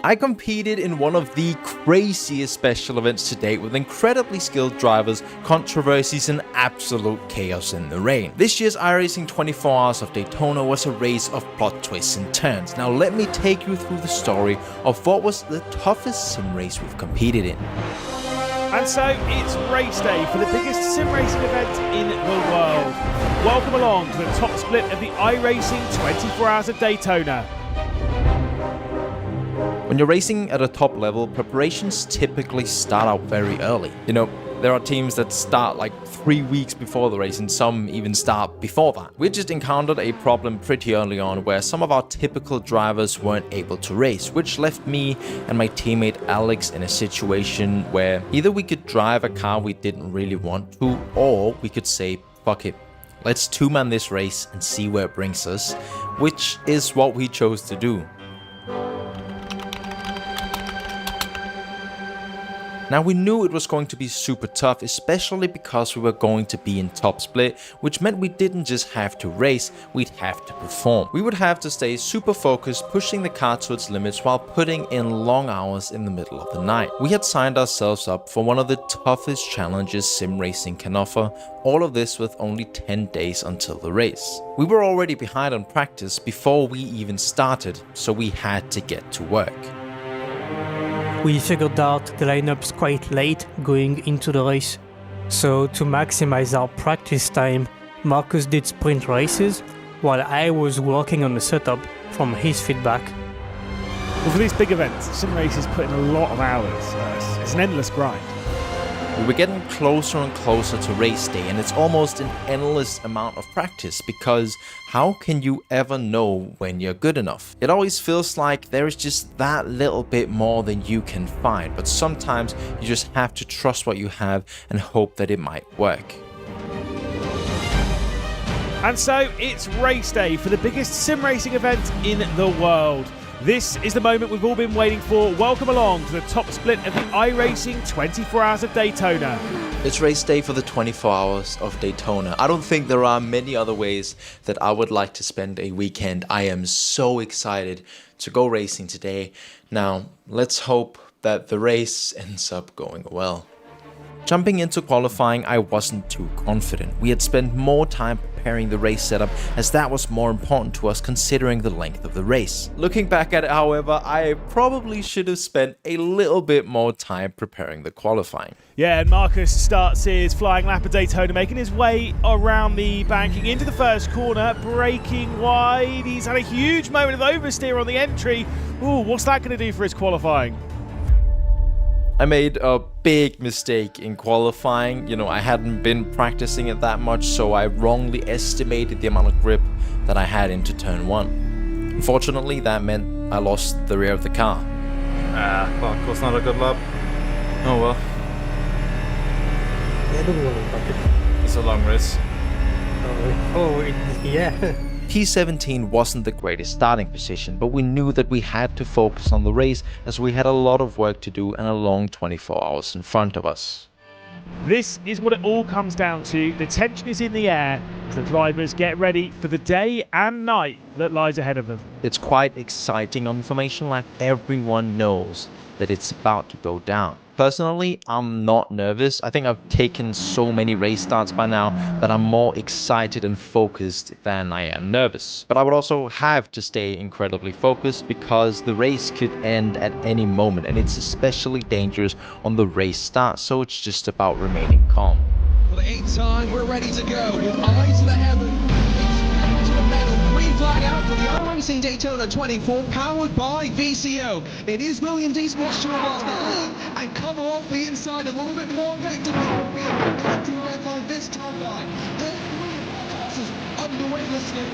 I competed in one of the craziest special events to date with incredibly skilled drivers, controversies and absolute chaos in the rain. This year's iRacing 24 Hours of Daytona was a race of plot twists and turns. Now let me take you through the story of what was the toughest sim race we've competed in. And so it's race day for the biggest sim racing event in the world. Welcome along to the top split of the iRacing 24 Hours of Daytona. When you're racing at a top level, preparations typically start out very early. You know, there are teams that start like 3 weeks before the race and some even start before that. We just encountered a problem pretty early on where some of our typical drivers weren't able to race, which left me and my teammate Alex in a situation where either we could drive a car we didn't really want to, or we could say, fuck it, let's two-man this race and see where it brings us, which is what we chose to do. Now we knew it was going to be super tough, especially because we were going to be in top split, which meant we didn't just have to race, we'd have to perform. We would have to stay super focused, pushing the car to its limits while putting in long hours in the middle of the night. We had signed ourselves up for one of the toughest challenges sim racing can offer, all of this with only 10 days until the race. We were already behind on practice before we even started, so we had to get to work. We figured out the lineups quite late going into the race, so to maximize our practice time, Marcus did sprint races while I was working on the setup from his feedback. Well, for these big events, sim races put in a lot of hours. It's an endless grind. We were getting closer and closer to race day, and it's almost an endless amount of practice because how can you ever know when you're good enough? It always feels like there is just that little bit more than you can find, but sometimes you just have to trust what you have and hope that it might work. And so it's race day for the biggest sim racing event in the world. This is the moment we've all been waiting for. Welcome along to the top split of the iRacing 24 Hours of Daytona. It's race day for the 24 Hours of Daytona. I don't think there are many other ways that I would like to spend a weekend. I am so excited to go racing today. Now, let's hope that the race ends up going well. Jumping into qualifying, I wasn't too confident. We had spent more time preparing the race setup as that was more important to us considering the length of the race. Looking back at it, however, I probably should have spent a little bit more time preparing the qualifying. Yeah, and Marcus starts his flying lap of Daytona, making his way around the banking into the first corner, braking wide. He's had a huge moment of oversteer on the entry. Ooh, what's that going to do for his qualifying? I made a big mistake in qualifying. You know, I hadn't been practicing it that much, so I wrongly estimated the amount of grip that I had into turn 1. Unfortunately, that meant I lost the rear of the car. Well, of course not a good lap. Oh well. Yeah, don't worry about it. It's a long race. Yeah. P17 wasn't the greatest starting position, but we knew that we had to focus on the race as we had a lot of work to do and a long 24 hours in front of us. This is what it all comes down to. The tension is in the air as the drivers get ready for the day and night that lies ahead of them. It's quite exciting on information lap. Everyone knows that it's about to go down. Personally, I'm not nervous. I think I've taken so many race starts by now that I'm more excited and focused than I am nervous. But I would also have to stay incredibly focused because the race could end at any moment, and it's especially dangerous on the race start, so it's just about remaining calm. For the 8th time, we're ready to go with eyes to the heaven, to the medal. Green flag out for the iRacing Daytona 24, powered by VCO. It is Williams Esports Tour Master and come off the inside a little bit more vector. We are collecting red line this time line. This is underway listening.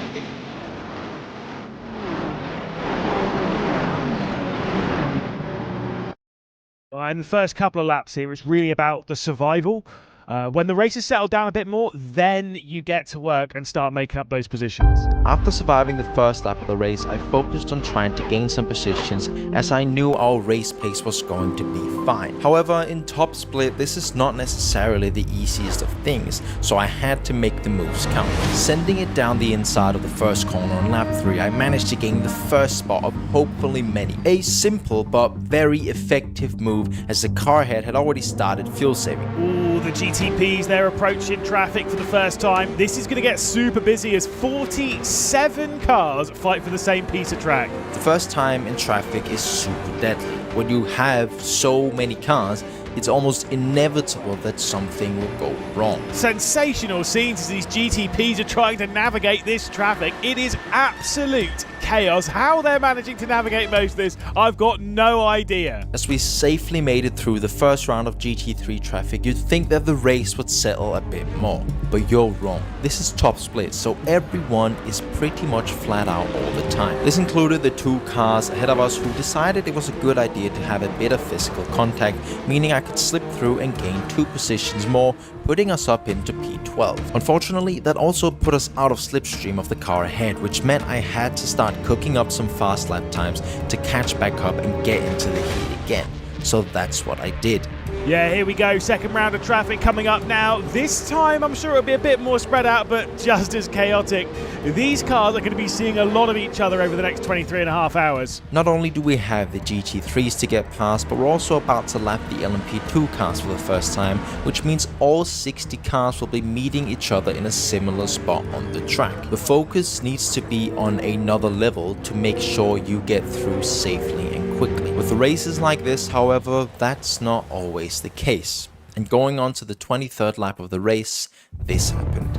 In the first couple of laps here, it's really about the survival When the race has settled down a bit more, then you get to work and start making up those positions. After surviving the first lap of the race, I focused on trying to gain some positions as I knew our race pace was going to be fine. However, in top split, this is not necessarily the easiest of things, so I had to make the moves count. Sending it down the inside of the first corner on lap 3, I managed to gain the first spot of hopefully many. A simple but very effective move as the car ahead had already started fuel saving. Ooh, the GTPs, they're approaching traffic for the first time. This is going to get super busy as 47 cars fight for the same piece of track. The first time in traffic is super deadly. When you have so many cars, it's almost inevitable that something will go wrong. Sensational scenes as these GTPs are trying to navigate this traffic. It is absolute chaos. How they're managing to navigate most of this, I've got no idea. As we safely made it through the first round of GT3 traffic, you'd think that the race would settle a bit more. But you're wrong. This is top split, so everyone is pretty much flat out all the time. This included the 2 cars ahead of us who decided it was a good idea to have a bit of physical contact, meaning I could slip through and gain 2 positions more, putting us up into P12. Unfortunately, that also put us out of slipstream of the car ahead, which meant I had to start cooking up some fast lap times to catch back up and get into the heat again. So that's what I did. Yeah, here we go. Second round of traffic coming up now. This time, I'm sure it'll be a bit more spread out, but just as chaotic. These cars are going to be seeing a lot of each other over the next 23.5 hours. Not only do we have the GT3s to get past, but we're also about to lap the LMP2 cars for the first time, which means all 60 cars will be meeting each other in a similar spot on the track. The focus needs to be on another level to make sure you get through safely and quickly. With races like this, however, that's not always the case. And going on to the 23rd lap of the race, this happened.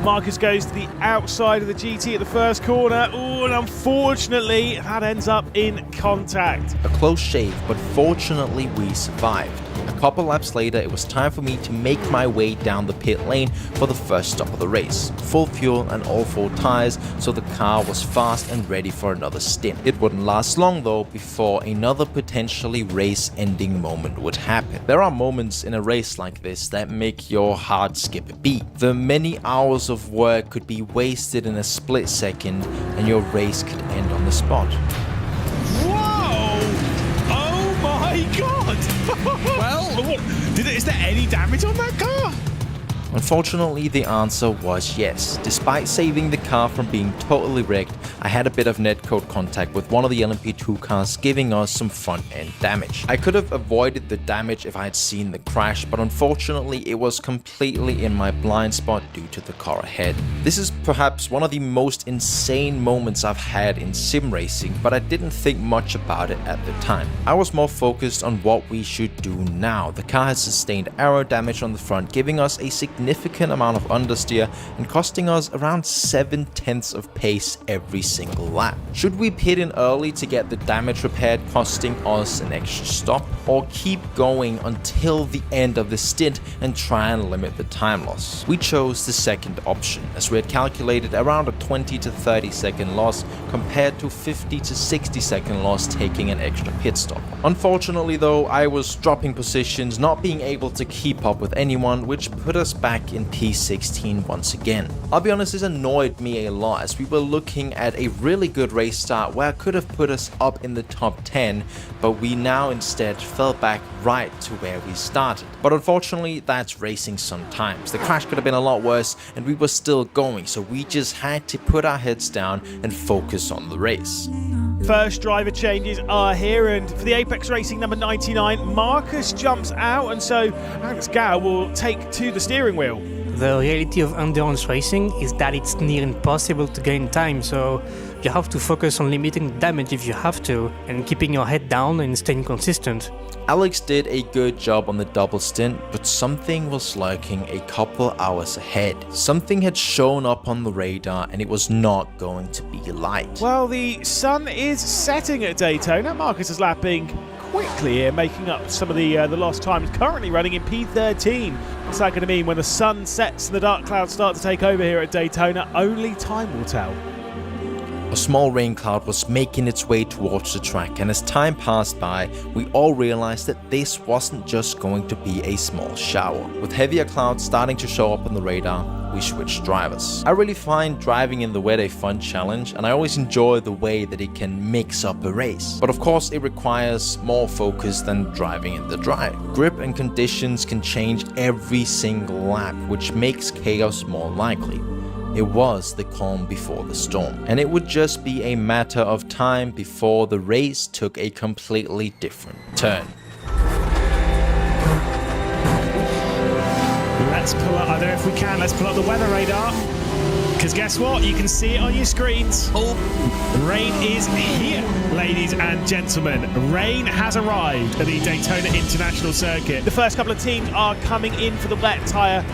Marcus goes to the outside of the GT at the first corner. Ooh, and unfortunately, that ends up in contact. A close shave, but fortunately we survived. A couple laps later, it was time for me to make my way down the pit lane for the first stop of the race. Full fuel and all 4 tires, so the car was fast and ready for another stint. It wouldn't last long though before another potentially race-ending moment would happen. There are moments in a race like this that make your heart skip a beat. The many hours of work could be wasted in a split second and your race could end on the spot. Whoa! Oh my god! Well, is there any damage on that car? Unfortunately, the answer was yes. Despite saving the car from being totally wrecked, I had a bit of netcode contact with one of the LMP2 cars, giving us some front-end damage. I could have avoided the damage if I had seen the crash, but unfortunately it was completely in my blind spot due to the car ahead. This is perhaps one of the most insane moments I've had in sim racing, but I didn't think much about it at the time. I was more focused on what we should do now. The car has sustained aero damage on the front, giving us a significant amount of understeer and costing us around 7/10 of pace every single lap. Should we pit in early to get the damage repaired, costing us an extra stop, or keep going until the end of the stint and try and limit the time loss? We chose the second option, as we had calculated around a 20 to 30 second loss compared to 50 to 60 second loss taking an extra pit stop. Unfortunately though, I was dropping positions, not being able to keep up with anyone, which put us back in P16 once again. I'll be honest, this annoyed me a lot as we were looking at a really good race start where it could have put us up in the top 10, but we now instead fell back right to where we started. But unfortunately, that's racing sometimes. The crash could have been a lot worse and we were still going, so we just had to put our heads down and focus on the race. First driver changes are here, and for the Apex Racing number 99, Marcus jumps out, and so Alex Gow will take to the steering wheel. The reality of endurance racing is that it's near impossible to gain time, so you have to focus on limiting damage if you have to, and keeping your head down and staying consistent. Alex did a good job on the double stint, but something was lurking a couple hours ahead. Something had shown up on the radar and it was not going to be light. Well, the sun is setting at Daytona. Marcus is lapping quickly here, making up some of the lost times, currently running in P13. What's that going to mean when the sun sets and the dark clouds start to take over here at Daytona? Only time will tell. A small rain cloud was making its way towards the track, and as time passed by, we all realized that this wasn't just going to be a small shower. With heavier clouds starting to show up on the radar, we switched drivers. I really find driving in the wet a fun challenge, and I always enjoy the way that it can mix up a race. But of course, it requires more focus than driving in the dry. Grip and conditions can change every single lap, which makes chaos more likely. It was the calm before the storm, and it would just be a matter of time before the race took a completely different turn. Let's pull up, I don't know if we can, let's pull up the weather radar. Because guess what? You can see it on your screens. Rain is here, ladies and gentlemen. Rain has arrived at the Daytona International Circuit. The first couple of teams are coming in for the wet tyre.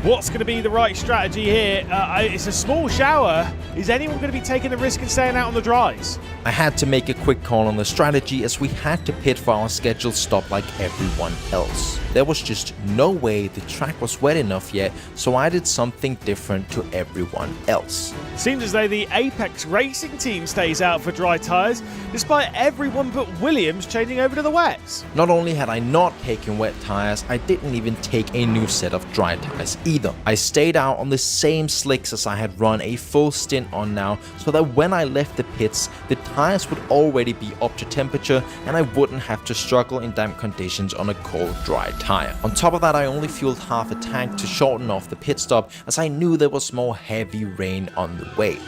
What's going to be the right strategy here? It's a small shower. Is anyone going to be taking the risk and staying out on the dries? I had to make a quick call on the strategy as we had to pit for our scheduled stop like everyone else. There was just no way the track was wet enough yet, so I did something different to everyone else. Seems as though the Apex Racing team stays out for dry tyres, despite everyone but Williams changing over to the wets. Not only had I not taken wet tyres, I didn't even take a new set of dry tyres either. I stayed out on the same slicks as I had run a full stint on now, so that when I left the pits, the tyres would already be up to temperature and I wouldn't have to struggle in damp conditions on a cold, dry tyre. On top of that, I only fueled half a tank to shorten off the pit stop as I knew there was more heavy rain on the way.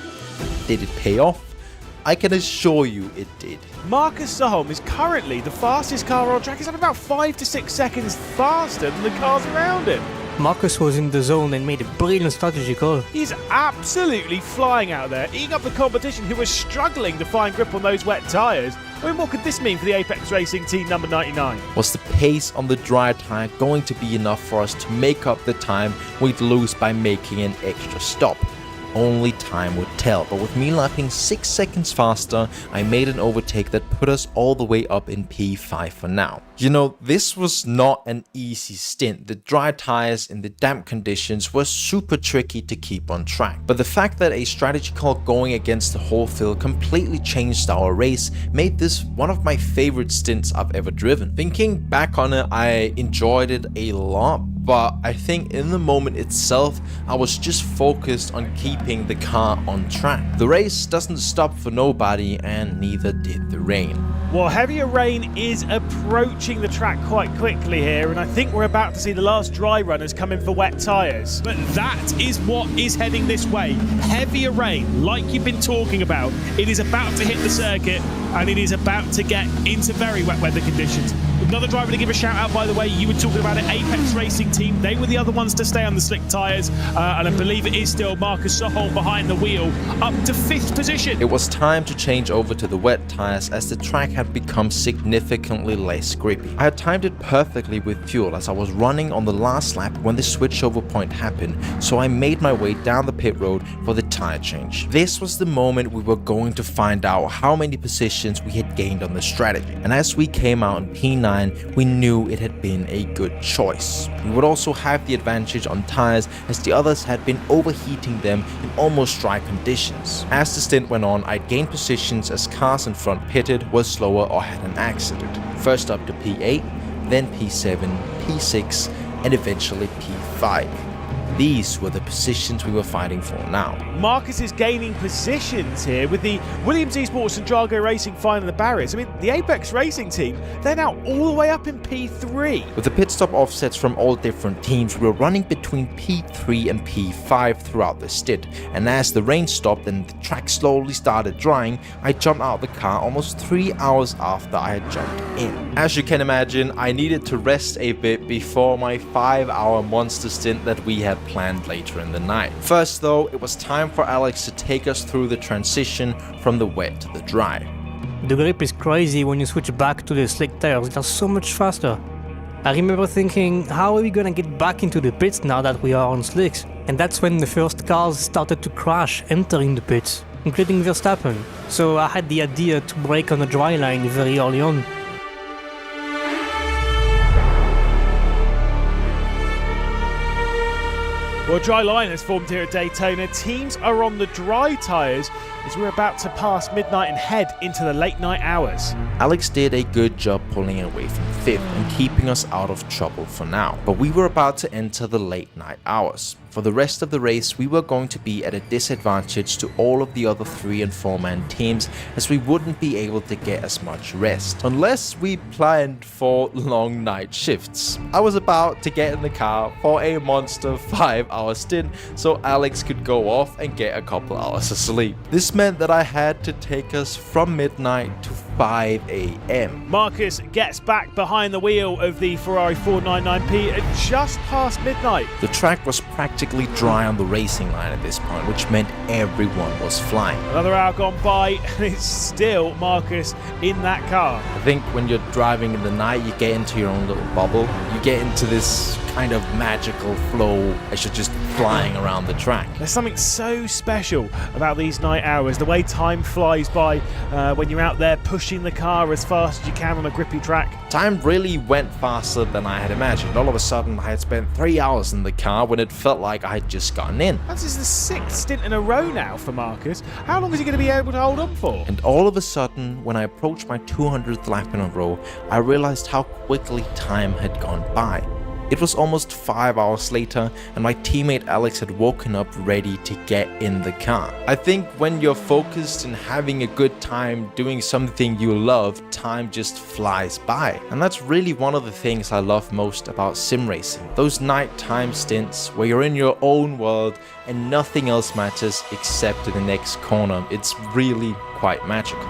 Did it pay off? I can assure you it did. Marcus Soholm is currently the fastest car on track. He's at about 5 to 6 seconds faster than the cars around him. Marcus was in the zone and made a brilliant strategy call. He's absolutely flying out there, eating up the competition who was struggling to find grip on those wet tyres. I mean, what could this mean for the Apex Racing team number 99? Was the pace on the dry tyre going to be enough for us to make up the time we'd lose by making an extra stop? Only time would tell, but with me lapping 6 seconds faster, I made an overtake that put us all the way up in P5 for now. You know, this was not an easy stint. The dry tires in the damp conditions were super tricky to keep on track. But the fact that a strategy call going against the whole field completely changed our race made this one of my favorite stints I've ever driven. Thinking back on it, I enjoyed it a lot, but I think in the moment itself, I was just focused on keeping the car on track. The race doesn't stop for nobody, and neither did the rain. Well, heavier rain is approaching the track quite quickly here, and I think we're about to see the last dry runners come in for wet tyres. But that is what is heading this way. Heavier rain, like you've been talking about. It is about to hit the circuit, and it is about to get into very wet weather conditions. Another driver to give a shout out, by the way, you were talking about an Apex Racing team. They were the other ones to stay on the slick tyres, and I believe it is still Marcus Soholm behind the wheel, up to 5th position. It was time to change over to the wet tyres as the track had become significantly less grippy. I had timed it perfectly with fuel as I was running on the last lap when the switchover point happened, so I made my way down the pit road for the tyre change. This was the moment we were going to find out how many positions we had gained on the strategy, and as we came out in P9, we knew it had been a good choice. We would also have the advantage on tyres as the others had been overheating them in almost dry conditions. As the stint went on, I'd gained positions as cars in front pitted, were slower or had an accident. First up to P8, then P7, P6, and eventually P5. These were the positions we were fighting for now. Marcus is gaining positions here with the Williams Esports and Drago Racing finding the barriers. I mean, the Apex Racing team, they're now all the way up in P3. With the pit stop offsets from all different teams, we were running between P3 and P5 throughout the stint. And as the rain stopped and the track slowly started drying, I jumped out of the car almost 3 hours after I had jumped in. As you can imagine, I needed to rest a bit before my 5-hour monster stint that we had planned later in the night. First though, it was time for Alex to take us through the transition from the wet to the dry. The grip is crazy when you switch back to the slick tires, they're so much faster. I remember thinking, how are we gonna get back into the pits now that we are on slicks? And that's when the first cars started to crash entering the pits, including Verstappen. So I had the idea to brake on the dry line very early on. Well, a dry line has formed here at Daytona. Teams are on the dry tyres. as we're about to pass midnight and head into the late night hours. Alex did a good job pulling away from 5th and keeping us out of trouble for now, but we were about to enter the late night hours. For the rest of the race, we were going to be at a disadvantage to all of the other 3 and 4 man teams, as we wouldn't be able to get as much rest, unless we planned for long night shifts. I was about to get in the car for a monster 5-hour stint so Alex could go off and get a couple hours of sleep. This meant that I had to take us from midnight to 5 AM. Marcus gets back behind the wheel of the Ferrari 499P at just past midnight. The track was practically dry on the racing line at this point, which meant everyone was flying. Another hour gone by and it's still Marcus in that car. I think when you're driving in the night, you get into your own little bubble. You get into this kind of magical flow as you're just flying around the track. There's something so special about these night hours, the way time flies by when you're out there pushing the car as fast as you can on a grippy track. Time really went faster than I had imagined. All of a sudden, I had spent 3 hours in the car when it felt like I had just gotten in. This is the 6th stint in a row now for Marcus. How long is he going to be able to hold on for? And all of a sudden, when I approached my 200th lap in a row, I realized how quickly time had gone by. It was almost 5 hours later and my teammate Alex had woken up ready to get in the car. I think when you're focused and having a good time doing something you love, time just flies by. And that's really one of the things I love most about sim racing. Those nighttime stints where you're in your own world and nothing else matters except the next corner. It's really quite magical.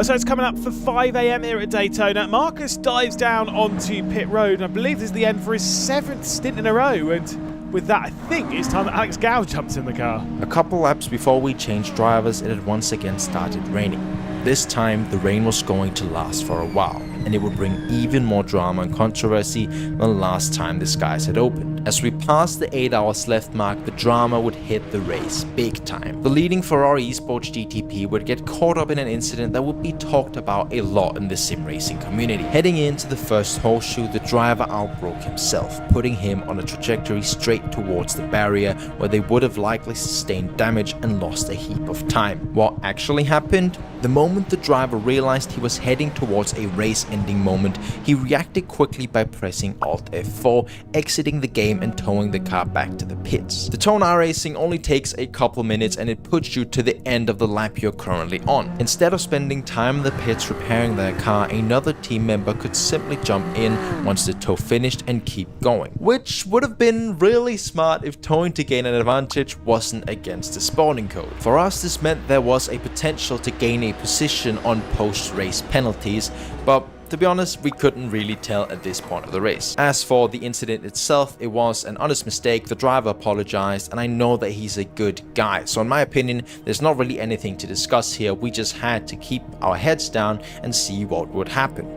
So it's coming up for 5 AM here at Daytona. Marcus dives down onto pit road. I believe this is the end for his 7th stint in a row. And with that, I think it's time that Alex Gow jumps in the car. A couple laps before we changed drivers, it had once again started raining. This time, the rain was going to last for a while, and it would bring even more drama and controversy than last time the skies had opened. As we passed the 8 hours left mark, the drama would hit the race big time. The leading Ferrari Esports GTP would get caught up in an incident that would be talked about a lot in the sim racing community. Heading into the first horseshoe, the driver outbroke himself, putting him on a trajectory straight towards the barrier where they would have likely sustained damage and lost a heap of time. What actually happened? The moment the driver realized he was heading towards a race-ending moment, he reacted quickly by pressing Alt F4, exiting the game and towing the car back to the pits. Daytona iRacing only takes a couple minutes and it puts you to the end of the lap you're currently on. Instead of spending time in the pits repairing their car, another team member could simply jump in once the tow finished and keep going. Which would have been really smart if towing to gain an advantage wasn't against the spawning code. For us, this meant there was a potential to gain a position on post-race penalties, but to be honest, we couldn't really tell at this point of the race. As for the incident itself, it was an honest mistake. The driver apologized, and I know that he's a good guy. So in my opinion, there's not really anything to discuss here. We just had to keep our heads down and see what would happen.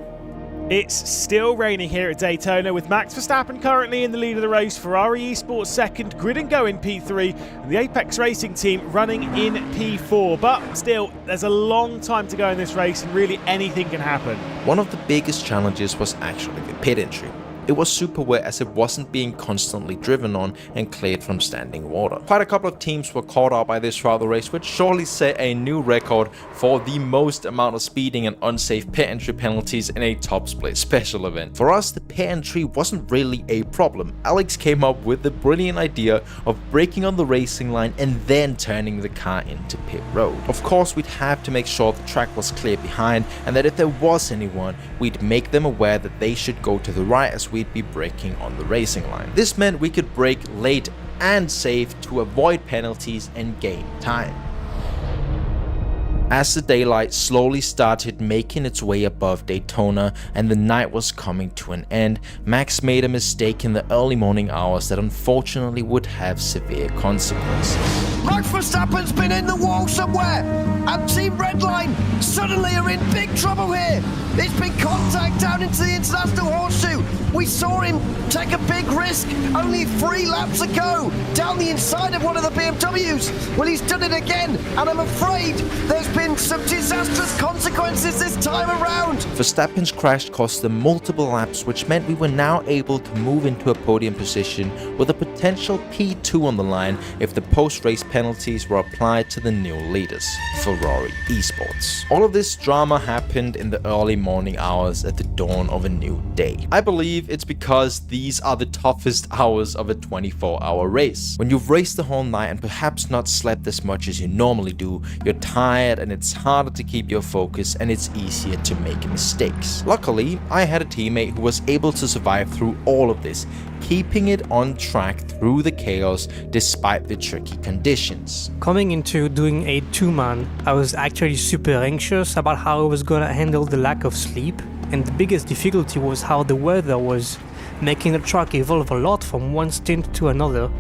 It's still raining here at Daytona with Max Verstappen currently in the lead of the race, Ferrari Esports second, Grid and Go in P3, and the Apex Racing team running in P4. But still, there's a long time to go in this race and really anything can happen. One of the biggest challenges was actually the pit entry. It was super wet as it wasn't being constantly driven on and cleared from standing water. Quite a couple of teams were caught up by this throughout the race, which surely set a new record for the most amount of speeding and unsafe pit entry penalties in a top split special event. For us, the pit entry wasn't really a problem. Alex came up with the brilliant idea of braking on the racing line and then turning the car into pit road. Of course, we'd have to make sure the track was clear behind and that if there was anyone, we'd make them aware that they should go to the right as we'd be braking on the racing line. This meant we could brake late and safe to avoid penalties and gain time. As the daylight slowly started making its way above Daytona and the night was coming to an end, Max made a mistake in the early morning hours that unfortunately would have severe consequences. Max Verstappen's been in the wall somewhere, and Team Redline suddenly are in big trouble here. There's been contact down into the International Horseshoe. We saw him take a big risk only 3 laps ago down the inside of one of the BMWs. Well, he's done it again, and I'm afraid there's been some disastrous consequences this time around. Verstappen's crash cost them multiple laps, which meant we were now able to move into a podium position with a potential P2 on the line if the post-race penalties were applied to the new leaders, Ferrari Esports. All of this drama happened in the early morning hours at the dawn of a new day. I believe it's because these are the toughest hours of a 24-hour race. When you've raced the whole night and perhaps not slept as much as you normally do, you're tired and it's harder to keep your focus and it's easier to make mistakes. Luckily, I had a teammate who was able to survive through all of this, keeping it on track through the chaos despite the tricky conditions. Coming into doing a 2-man, I was actually super anxious about how I was gonna handle the lack of sleep, and the biggest difficulty was how the weather was, making the track evolve a lot from one stint to another.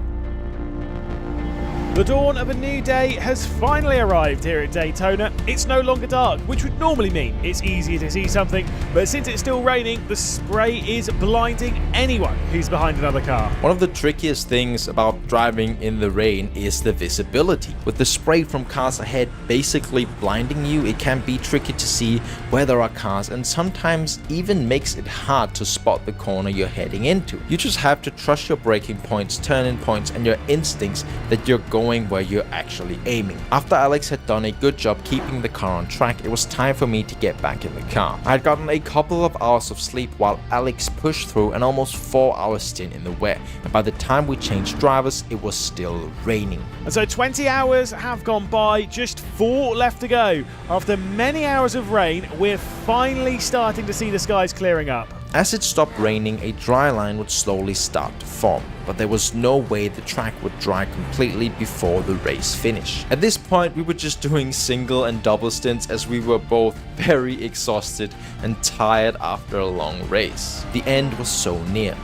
The dawn of a new day has finally arrived here at Daytona. It's no longer dark, which would normally mean it's easier to see something, but since it's still raining, the spray is blinding anyone who's behind another car. One of the trickiest things about driving in the rain is the visibility. With the spray from cars ahead basically blinding you, it can be tricky to see where there are cars and sometimes even makes it hard to spot the corner you're heading into. You just have to trust your braking points, turning points, and your instincts that you're going where you're actually aiming. After Alex had done a good job keeping the car on track, it was time for me to get back in the car. I had gotten a couple of hours of sleep while Alex pushed through an almost 4-hour stint in the wet, and by the time we changed drivers, it was still raining. And so 20 hours have gone by, just 4 left to go. After many hours of rain, we're finally starting to see the skies clearing up. As it stopped raining, a dry line would slowly start to form, but there was no way the track would dry completely before the race finished. At this point, we were just doing single and double stints as we were both very exhausted and tired after a long race. The end was so near.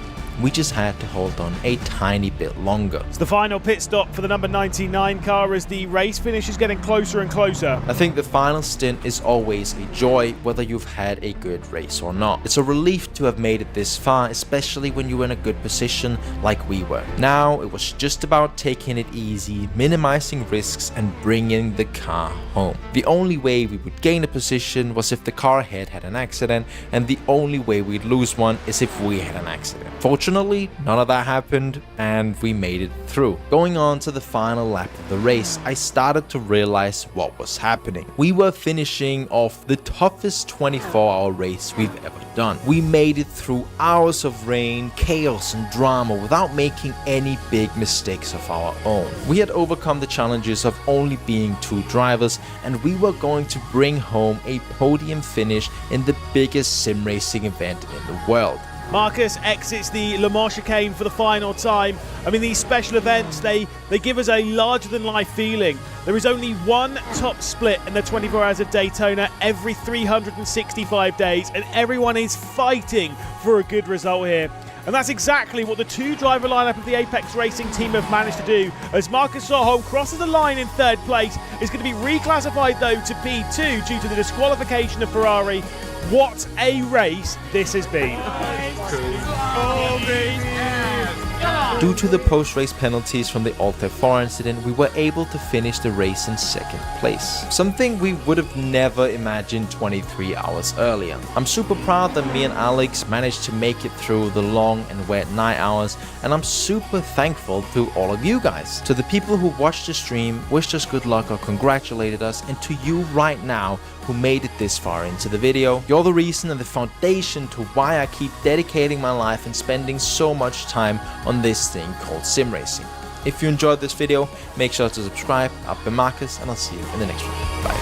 We just had to hold on a tiny bit longer. It's the final pit stop for the number 99 car as the race finish is getting closer and closer. I think the final stint is always a joy, whether you've had a good race or not. It's a relief to have made it this far, especially when you were in a good position like we were. Now it was just about taking it easy, minimizing risks and bringing the car home. The only way we would gain a position was if the car ahead had an accident, and the only way we'd lose one is if we had an accident. Fortunately, none of that happened and we made it through. Going on to the final lap of the race, I started to realize what was happening. We were finishing off the toughest 24-hour race we've ever done. We made it through hours of rain, chaos and drama without making any big mistakes of our own. We had overcome the challenges of only being 2 drivers, and we were going to bring home a podium finish in the biggest sim racing event in the world. Marcus exits the Le Mans chicane for the final time. I mean, these special events, they give us a larger-than-life feeling. There is only one top split in the 24 hours of Daytona every 365 days, and everyone is fighting for a good result here. And that's exactly what the 2-driver lineup of the Apex Racing team have managed to do, as Marcus Soholm crosses the line in 3rd place, is going to be reclassified though to P2 due to the disqualification of Ferrari. What a race this has been. Due to the post-race penalties from the Altair 4 incident, we were able to finish the race in 2nd place. Something we would have never imagined 23 hours earlier. I'm super proud that me and Alex managed to make it through the long and wet night hours, and I'm super thankful to all of you guys. To the people who watched the stream, wished us good luck or congratulated us, and to you right now who made it this far into the video. You're the reason and the foundation to why I keep dedicating my life and spending so much time on this thing called sim racing. If you enjoyed this video, make sure to subscribe. I've been Marcus, and I'll see you in the next one. Bye.